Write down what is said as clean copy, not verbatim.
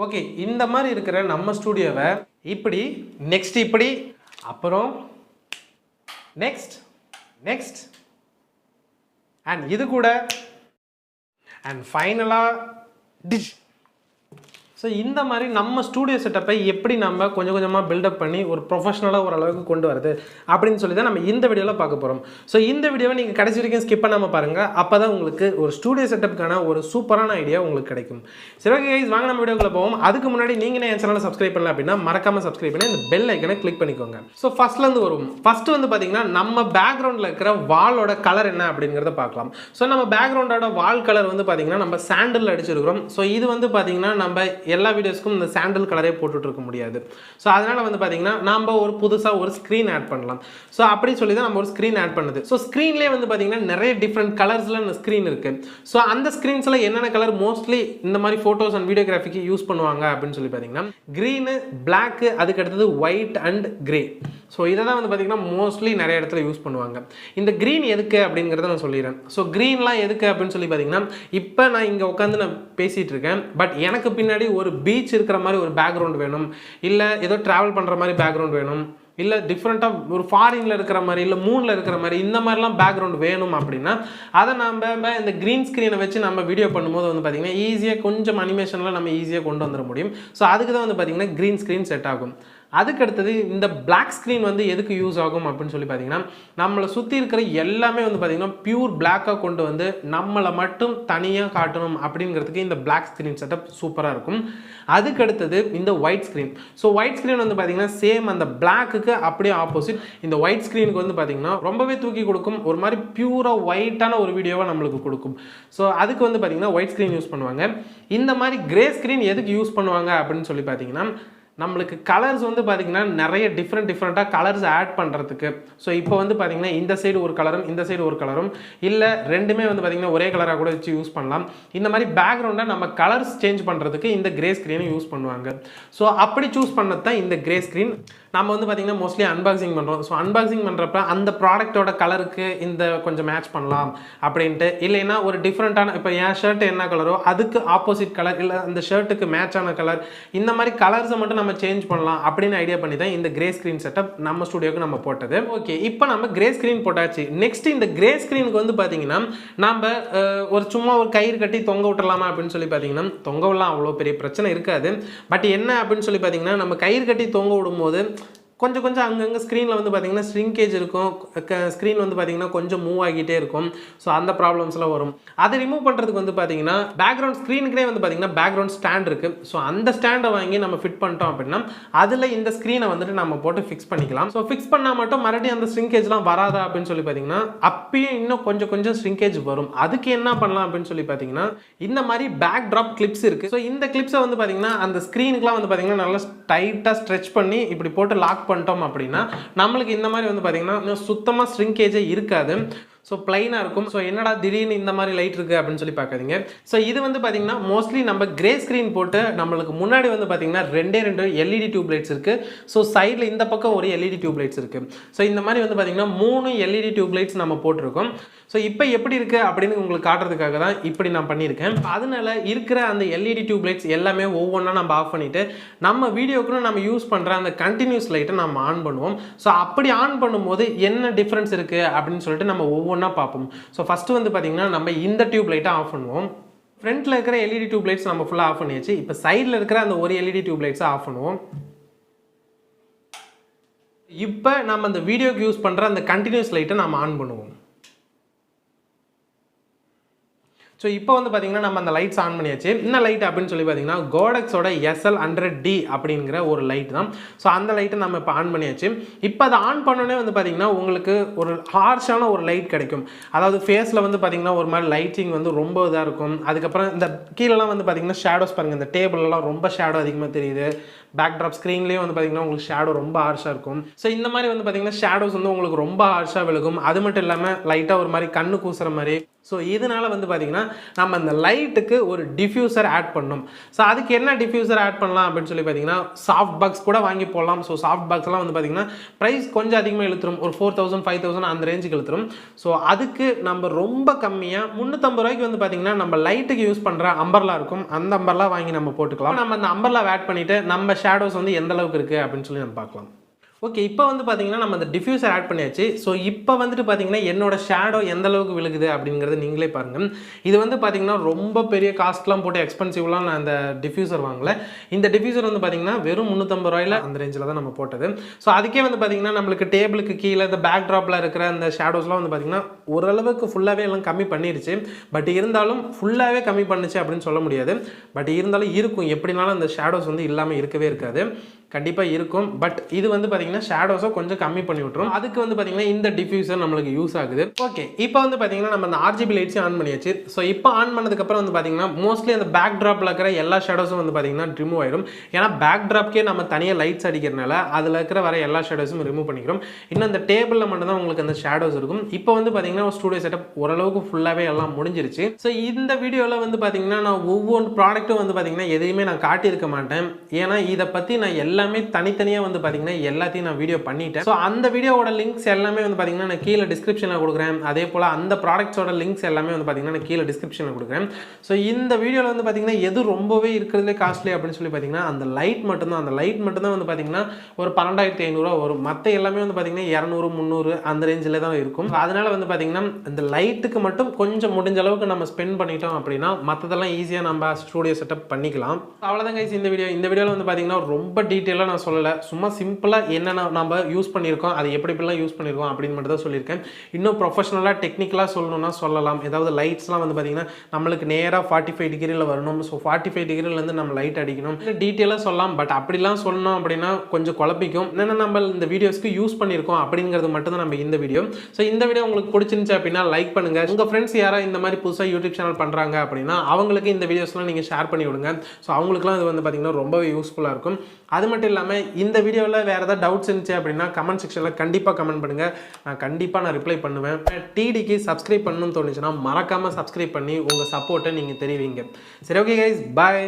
Okay, இந்த மாதிரி இருக்கிற நம்ம ஸ்டூடியோவை இப்படி நெக்ஸ்ட் இப்படி அப்புறம் நெக்ஸ்ட் அண்ட் இது கூட அண்ட் ஃபைனலாக டிஷ். ஸோ இந்த மாதிரி நம்ம ஸ்டூடியோ செட்டப்பை எப்படி நம்ம கொஞ்சம் கொஞ்சமாக பில்டப் பண்ணி ஒரு ப்ரொஃபஷனலாக ஓரளவுக்கு கொண்டு வரது அப்படின்னு சொல்லி தான் நம்ம இந்த வீடியோவில் பார்க்க போகிறோம். ஸோ இந்த வீடியோவை நீங்கள் கடைசி வரைக்கும் ஸ்கிப் பண்ணாமல் பாருங்கள். அப்போ தான் உங்களுக்கு ஒரு ஸ்டூடியோ செட்டப்புக்கான ஒரு சூப்பரான ஐடியா உங்களுக்கு கிடைக்கும். சரி, ஓகே கைஸ், வாங்க நம்ம வீடியோக்குள்ள போவோம். அதுக்கு முன்னாடி நீங்கள் என் சேனலை சப்ஸ்கிரைப் பண்ணல அப்படின்னா மறக்காமல் சப்ஸ்கிரைப் பண்ணி இந்த பெல் ஐக்கனை கிளிக் பண்ணிக்கோங்க. ஸோ ஃபஸ்ட்லேருந்து வருவோம். ஃபஸ்ட்டு வந்து பார்த்தீங்கன்னா நம்ம பேக்ரவுண்டில் இருக்கிற வாலோட கலர் என்ன அப்படிங்கிறத பார்க்கலாம். ஸோ நம்ம பேக்ரவுண்டோட வால் கலர் வந்து பார்த்தீங்கன்னா நம்ம சாண்டில் அடிச்சிருக்கிறோம். ஸோ இது வந்து பார்த்தீங்கன்னா நம்ம எல்லா வீடியோஸ்க்கும் இந்த சாண்டில் கலரே போட்டுட்டு இருக்க முடியாது. ஸோ அதனால் வந்து பார்த்தீங்கன்னா நம்ம ஒரு புதுசாக ஒரு ஸ்க்ரீன் ஆட் பண்ணலாம். ஸோ அப்படி சொல்லி தான் நம்ம ஒரு ஸ்க்ரீன் ஆட் பண்ணுது. ஸோ ஸ்க்ரீன்லேயே வந்து பார்த்தீங்கன்னா நிறைய டிஃப்ரெண்ட் கலர்ஸில் ஸ்க்ரீன் இருக்குது. ஸோ அந்த ஸ்க்ரீன்ஸில் என்னென்ன கலர் மோஸ்ட்லி இந்த மாதிரி ஃபோட்டோஸ் அண்ட் வீடியோகிராஃபிக்கு யூஸ் பண்ணுவாங்க அப்படின்னு சொல்லி பார்த்தீங்கன்னா க்ரீனு, பிளாக்கு, அதுக்கு அடுத்தது ஒயிட் அண்ட் கிரே. ஸோ இதை தான் வந்து பார்த்தீங்கன்னா மோஸ்ட்லி நிறைய இடத்துல யூஸ் பண்ணுவாங்க. இந்த க்ரீன் எதுக்கு அப்படிங்கிறத நான் சொல்லிடுறேன். ஸோ க்ரீன்லாம் எதுக்கு அப்படின்னு சொல்லி பார்த்தீங்கன்னா, இப்போ நான் இங்கே உட்காந்து நான் பேசிகிட்டு இருக்கேன். பட் எனக்கு பின்னாடி ஒரு பீச் இருக்கிற மாதிரி ஒரு பேக்ரவுண்ட் வேணும், இல்லை ஏதோ ட்ராவல் பண்ணுற மாதிரி பேக்ரவுண்ட் வேணும், இல்லை டிஃப்ரெண்ட்டாக ஒரு ஃபாரினில் இருக்கிற மாதிரி, இல்லை மூனில் இருக்கிற மாதிரி, இந்த மாதிரிலாம் பேக்ரவுண்ட் வேணும் அப்படின்னா அதை நம்ம இந்த க்ரீன் ஸ்க்ரீனை வச்சு நம்ம வீடியோ பண்ணும்போது வந்து பார்த்திங்கன்னா ஈஸியாக கொஞ்சம் அனிமேஷனில் நம்ம ஈஸியாக கொண்டு வந்துட முடியும். ஸோ அதுக்கு தான் வந்து பார்த்திங்கன்னா க்ரீன் ஸ்க்ரீன் செட் ஆகும். அதுக்கு அடுத்தது இந்த பிளாக் ஸ்க்ரீன் வந்து எதுக்கு யூஸ் ஆகும் அப்படின்னு சொல்லி பார்த்தீங்கன்னா, நம்மளை சுற்றி இருக்கிற எல்லாமே வந்து பார்த்திங்கன்னா பியூர் பிளாக்காக கொண்டு வந்து நம்மளை மட்டும் தனியாக காட்டணும் அப்படிங்கிறதுக்கு இந்த பிளாக் ஸ்க்ரீன் செட்டப் சூப்பராக இருக்கும். அதுக்கு அடுத்தது இந்த white screen. So white screen வந்து பார்த்திங்கன்னா சேம் அந்த பிளாக்குக்கு அப்படியே ஆப்போசிட். இந்த ஒயிட் ஸ்க்ரீனுக்கு வந்து பார்த்திங்கன்னா ரொம்பவே தூக்கி கொடுக்கும், ஒரு மாதிரி பியூராக ஒயிட்டான ஒரு வீடியோவை நம்மளுக்கு கொடுக்கும். ஸோ அதுக்கு வந்து பார்த்திங்கன்னா ஒயிட் ஸ்க்ரீன் யூஸ் பண்ணுவாங்க. இந்த மாதிரி கிரே ஸ்க்ரீன் எதுக்கு யூஸ் பண்ணுவாங்க அப்படின்னு சொல்லி பார்த்தீங்கன்னா, நம்மளுக்கு கலர்ஸ் வந்து பார்த்திங்கன்னா நிறைய டிஃப்ரெண்ட்டாக கலர்ஸ் ஆட் பண்ணுறதுக்கு. ஸோ இப்போ வந்து பார்த்திங்கன்னா இந்த சைடு ஒரு கலரும் இந்த சைடு ஒரு கலரும், இல்லை ரெண்டுமே வந்து பார்த்திங்கன்னா ஒரே கலராக கூட வச்சு யூஸ் பண்ணலாம். இந்த மாதிரி பேக்ரவுண்டை நம்ம கலர்ஸ் சேஞ்ச் பண்ணுறதுக்கு இந்த கிரே ஸ்க்ரீனை யூஸ் பண்ணுவாங்க. ஸோ அப்படி சூஸ் பண்ணது தான் இந்த கிரே ஸ்க்ரீன். நம்ம வந்து பார்த்திங்கன்னா மோஸ்ட்லி அன்பாக்சிங் பண்ணுறோம். ஸோ அன்பாக்சிங் பண்ணுறப்ப அந்த ப்ராடக்டோட கலருக்கு இந்த கொஞ்சம் மேட்ச் பண்ணலாம் அப்படின்ட்டு, இல்லைன்னா ஒரு டிஃப்ரெண்ட்டான இப்போ என் ஷர்ட் என்ன கலரோ அதுக்கு ஆப்போசிட் கலர், இல்லை அந்த ஷர்ட்டுக்கு மேட்சான கலர், இந்த மாதிரி கலர்ஸை மட்டும் நம்ம சேஞ்ச் பண்ணலாம் அப்படின்னு ஐடியா பண்ணி தான் இந்த கிரே ஸ்க்ரீன் செட்டப் நம்ம ஸ்டுடியோக்கு நம்ம போட்டது. ஓகே, இப்போ நம்ம கிரே ஸ்க்ரீன் போட்டாச்சு. நெக்ஸ்ட் இந்த கிரே ஸ்க்ரீனுக்கு வந்து பார்த்தீங்கன்னா நம்ம ஒரு சும்மா ஒரு கயிறு கட்டி தொங்க விட்டுறலாமா அப்படின்னு சொல்லி பார்த்தீங்கன்னா, தொங்க விடலாம், அவ்வளோ பெரிய பிரச்சனை இருக்காது. பட் என்ன அப்படின்னு சொல்லி பார்த்தீங்கன்னா, நம்ம கயிறு கட்டி தொங்க விடும்போது கொஞ்சம் அங்கங்கே ஸ்க்ரீனில் வந்து பார்த்திங்கன்னா ஸ்ட்ரிங்கேஜ் இருக்கும், ஸ்க்ரீன் வந்து பார்த்திங்கன்னா கொஞ்சம் மூவ் ஆகிட்டே இருக்கும். ஸோ அந்த ப்ராப்ளம்ஸ்லாம் வரும். அதை ரிமூவ் பண்ணுறதுக்கு வந்து பார்த்திங்கன்னா பேக்ரவுண்ட் ஸ்க்ரீனுக்குனே வந்து பார்த்திங்கன்னா பேக்ரவுண்ட் ஸ்டாண்ட் இருக்குது. ஸோ அந்த ஸ்டாண்டை வாங்கி நம்ம ஃபிட் பண்ணிட்டோம் அப்படின்னா அதில் இந்த ஸ்க்ரீனை வந்துட்டு நம்ம போட்டு ஃபிக்ஸ் பண்ணிக்கலாம். ஸோ ஃபிக்ஸ் பண்ணால் மட்டும் மறுபடியும் அந்த ஸ்ட்ரிங்கேஜ்லாம் வராதா அப்படின்னு சொல்லி பார்த்திங்கன்னா, அப்பயும் இன்னும் கொஞ்சம் ஸ்ட்ரிங்கேஜ் வரும். அதுக்கு என்ன பண்ணலாம் அப்படின்னு சொல்லி பார்த்திங்கன்னா, இந்த மாதிரி பேக் ட்ராப் கிளிப்ஸ் இருக்குது. ஸோ இந்த கிளிப்ஸை வந்து பார்த்திங்கன்னா அந்த ஸ்க்ரீனுக்குலாம் வந்து பார்த்திங்கன்னா நல்லா டைட்டாக ஸ்ட்ரெச் பண்ணி இப்படி போட்டு லாக் பண்ணிட்டோம் அப்படின்னா நம்மளுக்கு இந்த மாதிரி வந்து பார்த்தீங்கன்னா சுத்தமாக ஸ்ட்ரிங்கேஜே இருக்காது. ஸோ பிளைனாக இருக்கும். ஸோ என்னடா திடீர்னு இந்த மாதிரி லைட் இருக்குது அப்படின்னு சொல்லி பார்க்காதீங்க. ஸோ இது வந்து பார்த்தீங்கன்னா மோஸ்ட்லி நம்ம கிரே ஸ்க்ரீன் போட்டு நம்மளுக்கு முன்னாடி வந்து பார்த்தீங்கன்னா ரெண்டு எல்இடி டியூப் லைட்ஸ் இருக்குது. ஸோ சைடில் இந்த பக்கம் ஒரு எல்இடி டியூப் லைட்ஸ் இருக்குது. ஸோ இந்த மாதிரி வந்து பார்த்தீங்கன்னா 3 எல்இடி டியூப் லைட்ஸ் நம்ம போட்டிருக்கோம். ஸோ இப்போ எப்படி இருக்குது அப்படின்னு உங்களுக்கு காட்டுறதுக்காக தான் இப்படி நான் பண்ணியிருக்கேன். அதனால இருக்கிற அந்த எல்இடி டியூப் லைட்ஸ் எல்லாமே ஒவ்வொன்றா நம்ம ஆஃப் பண்ணிவிட்டு நம்ம வீடியோக்குன்னு நம்ம யூஸ் பண்ணுற அந்த கண்டினியூஸ் லைட்டை நம்ம ஆன் பண்ணுவோம். ஸோ அப்படி ஆன் பண்ணும்போது என்ன டிஃப்ரென்ஸ் இருக்குது அப்படின்னு சொல்லிட்டு நம்ம ஒவ்வொன்றா பார்ப்போம். ஸோ ஃபஸ்ட்டு வந்து பார்த்தீங்கன்னா நம்ம இந்த டியூப் லைட்டை ஆஃப் பண்ணுவோம். ஃப்ரண்ட்டில் இருக்கிற எல்இடி டியூப் லைட்ஸ் நம்ம ஃபுல்லாக ஆஃப் பண்ணியாச்சு. இப்போ சைடில் இருக்கிற அந்த ஒரு எல்இடி டியூப் லைட்ஸை ஆஃப் பண்ணுவோம். இப்போ நம்ம அந்த வீடியோக்கு யூஸ் பண்ணுற அந்த கண்டினியூஸ் லைட்டை நம்ம ஆன் பண்ணுவோம். ஸோ இப்போ வந்து பார்த்தீங்கன்னா நம்ம அந்த லைட்ஸ் ஆன் பண்ணியாச்சு. என்ன லைட் அப்படின்னு சொல்லி பார்த்தீங்கன்னா கோடெக்ஸோட SL100D அப்படிங்கிற ஒரு லைட் தான். ஸோ அந்த லைட்டை நம்ம இப்போ ஆன் பண்ணியாச்சு. இப்போ அதை ஆன் பண்ணோன்னே வந்து பார்த்தீங்கன்னா உங்களுக்கு ஒரு ஹார்ஷான ஒரு லைட் கிடைக்கும். அதாவது ஃபேஸில் வந்து பார்த்தீங்கன்னா ஒரு மாதிரி லைட்டிங் வந்து ரொம்ப இதாக இருக்கும். அதுக்கப்புறம் இந்த கீழெல்லாம் வந்து பார்த்தீங்கன்னா ஷேடோஸ் பாருங்கள், இந்த டேபிள்லாம் ரொம்ப ஷேடோ அதிகமாக தெரியுது. பேக்ட்ராப் ஸ்க்ரீன்லேயே வந்து பார்த்தீங்கன்னா உங்களுக்கு ஷேடோ ரொம்ப ஹார்ஷாக இருக்கும். ஸோ இந்த மாதிரி வந்து பார்த்தீங்கன்னா ஷேடோஸ் வந்து உங்களுக்கு ரொம்ப ஹார்ஷாக விழுகும். அது மட்டும் இல்லாமல் லைட்டாக ஒரு மாதிரி கண்ணு கூசுகிற மாதிரி. ஸோ இதனால் வந்து பார்த்திங்கன்னா நம்ம அந்த லைட்டுக்கு ஒரு டிஃப்யூசர் ஆட் பண்ணணும். ஸோ அதுக்கு என்ன டிஃப்யூசர் ஆட் பண்ணலாம் அப்படின்னு சொல்லி பார்த்தீங்கன்னா சாஃப்ட் பாக்ஸ் கூட வாங்கி போடலாம். ஸோ சாஃப்ட் பாக்ஸ்லாம் வந்து பார்த்திங்கன்னா ப்ரைஸ் கொஞ்சம் அதிகமாக இழுத்துரும், ஒரு 4000 5000 அந்த ரேஞ்சுக்கு இழுத்துரும். ஸோ அதுக்கு நம்ம ரொம்ப கம்மியாக 350 ரூபாய்க்கு வந்து பார்த்திங்கன்னா நம்ம லைட்டுக்கு யூஸ் பண்ணுற அம்பர்லா இருக்கும், அந்த அம்பர்லா வாங்கி நம்ம போட்டுக்கலாம். நம்ம அந்த அம்பர்லா ஆட் பண்ணிவிட்டு நம்ம ஷேடோஸ் வந்து எந்த அளவுக்கு இருக்குது அப்படின்னு சொல்லி நம்ம பார்க்கலாம். ஓகே, இப்போ வந்து பார்த்தீங்கன்னா நம்ம அந்த டிஃப்யூசர் ஆட் பண்ணியாச்சு. ஸோ இப்போ வந்துட்டு பார்த்தீங்கன்னா என்னோட ஷேடோ எந்த அளவுக்கு விழுகுது அப்படிங்கிறத நீங்களே பாருங்கள். இது வந்து பார்த்தீங்கன்னா ரொம்ப பெரிய காஸ்ட்லாம் போட்டு எக்ஸ்பென்சிவ்லாம் நான் அந்த டிஃப்யூசர் வாங்கல. இந்த டிஃப்யூசர் வந்து பார்த்தீங்கன்னா வெறும் 350 ரூபாயில் அந்த ரேஞ்சில் தான் நம்ம போட்டது. ஸோ அதுக்கே வந்து பார்த்தீங்கன்னா நம்மளுக்கு டேபிளுக்கு கீழே இந்த பேக் ட்ராப்பில் இருக்கிற அந்த ஷேடோஸ்லாம் வந்து பார்த்தீங்கன்னா ஓரளவுக்கு ஃபுல்லாகவே எல்லாம் கம்மி பண்ணிடுச்சு. பட் இருந்தாலும் ஃபுல்லாகவே கம்மி பண்ணுச்சு அப்படின்னு சொல்ல முடியாது. பட் இருந்தாலும் இருக்கும், எப்படினாலும் அந்த ஷேடோஸ் வந்து இல்லாமல் இருக்கவே இருக்காது, கண்டிப்பாக இருக்கும். பட் இது வந்து பார்த்தீங்கன்னா ஷேடோஸை கொஞ்சம் கம்மி பண்ணி விட்டுரும். அதுக்கு வந்து பார்த்தீங்கன்னா இந்த டிஃப்யூசர் நம்மளுக்கு யூஸ் ஆகுது. ஓகே, இப்போ வந்து பார்த்தீங்கன்னா நம்ம அந்த RGB லைட்ஸையும் ஆன் பண்ணியாச்சு. ஸோ இப்போ ஆன் பண்ணதுக்கப்புறம் வந்து பார்த்தீங்கன்னா மோஸ்ட்லி அந்த பேக் ட்ராப்பில் இருக்கிற எல்லா ஷேடோஸும் வந்து பார்த்தீங்கன்னா ரிமூவ் ஆயிடும். ஏன்னா பேக் ட்ராப்க்கே நம்ம தனியாக லைட்ஸ் அடிக்கிறதுனால அதில் இருக்கிற வர எல்லா ஷேடோஸும் ரிமூவ் பண்ணிக்கிறோம். இன்னும் அந்த டேபிளில் மட்டும்தான் உங்களுக்கு அந்த ஷேடோஸ் இருக்கும். இப்போ வந்து பார்த்தீங்கன்னா ஸ்டூடியோ செட்டப் ஓரளவுக்கு ஃபுல்லாகவே எல்லாம் முடிஞ்சிருச்சு. ஸோ இந்த வீடியோவில் வந்து பார்த்தீங்கன்னா நான் ஒவ்வொரு ப்ராடக்ட்டும் வந்து பார்த்தீங்கன்னா எதையுமே நான் காட்டியிருக்க மாட்டேன். ஏன்னா இதை பற்றி நான் எல்லாமே தனித்தனியாக வந்து பார்த்தீங்கன்னா எல்லாத்தையும் நான் வீடியோ பண்ணிட்டேன். ஸோ அந்த வீடியோவோட லிங்க்ஸ் எல்லாமே வந்து பார்த்தீங்கன்னா நான் கீழே டிஸ்கிரிப்ஷனில் கொடுக்குறேன். அதே போல் அந்த ப்ராடக்ட்ஸோட லிங்க்ஸ் எல்லாமே வந்து பார்த்தீங்கன்னா நான் கீழே டிஸ்கிரிப்ஷனில் கொடுக்குறேன். ஸோ இந்த வீடியோவில் வந்து பார்த்தீங்கன்னா எது ரொம்பவே இருக்கிறதுலே காஸ்ட்லி அப்படின்னு சொல்லி பார்த்தீங்கன்னா அந்த லைட் மட்டும்தான். அந்த லைட் மட்டும்தான் வந்து பார்த்தீங்கன்னா ஒரு 12500 வரும். மற்ற எல்லாமே வந்து பார்த்தீங்கன்னா 200 300 அந்த ரேஞ்சில் தான் இருக்கும். அதனால வந்து பார்த்தீங்கன்னா இந்த லைட்டுக்கு மட்டும் கொஞ்சம் முடிஞ்ச அளவுக்கு நம்ம ஸ்பெண்ட் பண்ணிட்டோம் அப்படின்னா மற்றதெல்லாம் ஈஸியாக நம்ம ஸ்டூடியோ செட்டப் பண்ணிக்கலாம். அவ்வளோதான் கைஸ் இந்த வீடியோவில் வந்து பார்த்தீங்கன்னா ரொம்ப டீட்டெயிலாக நான் சொல்லலை, சும்மா சிம்பிளாக என்னென்ன நம்ம யூஸ் பண்ணியிருக்கோம், அது எப்படிலாம் யூஸ் பண்ணியிருக்கோம் அப்படின்னு மட்டும் தான் சொல்லியிருக்கேன். இன்னும் ப்ரொஃபஷனலாக டெக்னிக்கலாக சொல்லணும்னா சொல்லலாம். ஏதாவது லைட்ஸ்லாம் வந்து பார்த்தீங்கன்னா நம்மளுக்கு நேராக 45 டிகிரியில் வரணும். ஸோ 45 டிகிரிலேருந்து நம்ம லைட் அடிக்கணும், டீட்டெயிலாக சொல்லலாம். பட் அப்படிலாம் சொல்லணும் அப்படின்னா கொஞ்சம் குழப்பிக்கும். என்னென்ன நம்ம இந்த வீடியோஸ்க்கு யூஸ் பண்ணியிருக்கோம் அப்படிங்கிறது மட்டும் தான் நம்ம இந்த வீடியோ. ஸோ இந்த வீடியோ உங்களுக்கு பிடிச்சிருந்துச்சு அப்படின்னா லைக் பண்ணுங்கள். உங்கள் ஃப்ரெண்ட்ஸ் யாராவது இந்த மாதிரி புதுசாக யூடியூப் சேனல் பண்ணுறாங்க அப்படின்னா அவங்களுக்கு இந்த வீடியோஸ்லாம் நீங்கள் ஷேர் பண்ணி விடுங்க. ஸோ அவங்களுக்குலாம் இது வந்து பார்த்தீங்கன்னா ரொம்பவே யூஸ்ஃபுல்லாக இருக்கும். அது மட்டும் இல்லாமல் இந்த வீடியோவில் வேறு ஏதாவது டவுட்ஸ் இருந்துச்சு அப்படின்னா கமெண்ட் செக்ஷனில் கண்டிப்பாக கமெண்ட் பண்ணுங்கள். நான் ரிப்ளை பண்ணுவேன். டிடிக்கு சப்ஸ்கிரைப் பண்ணணும்னு தோணுச்சுன்னா மறக்காமல் சப்ஸ்கிரைப் பண்ணி உங்கள் சப்போர்ட்டை நீங்கள் தெரிவிங்க. சரி, ஓகே கைஸ், பாய்.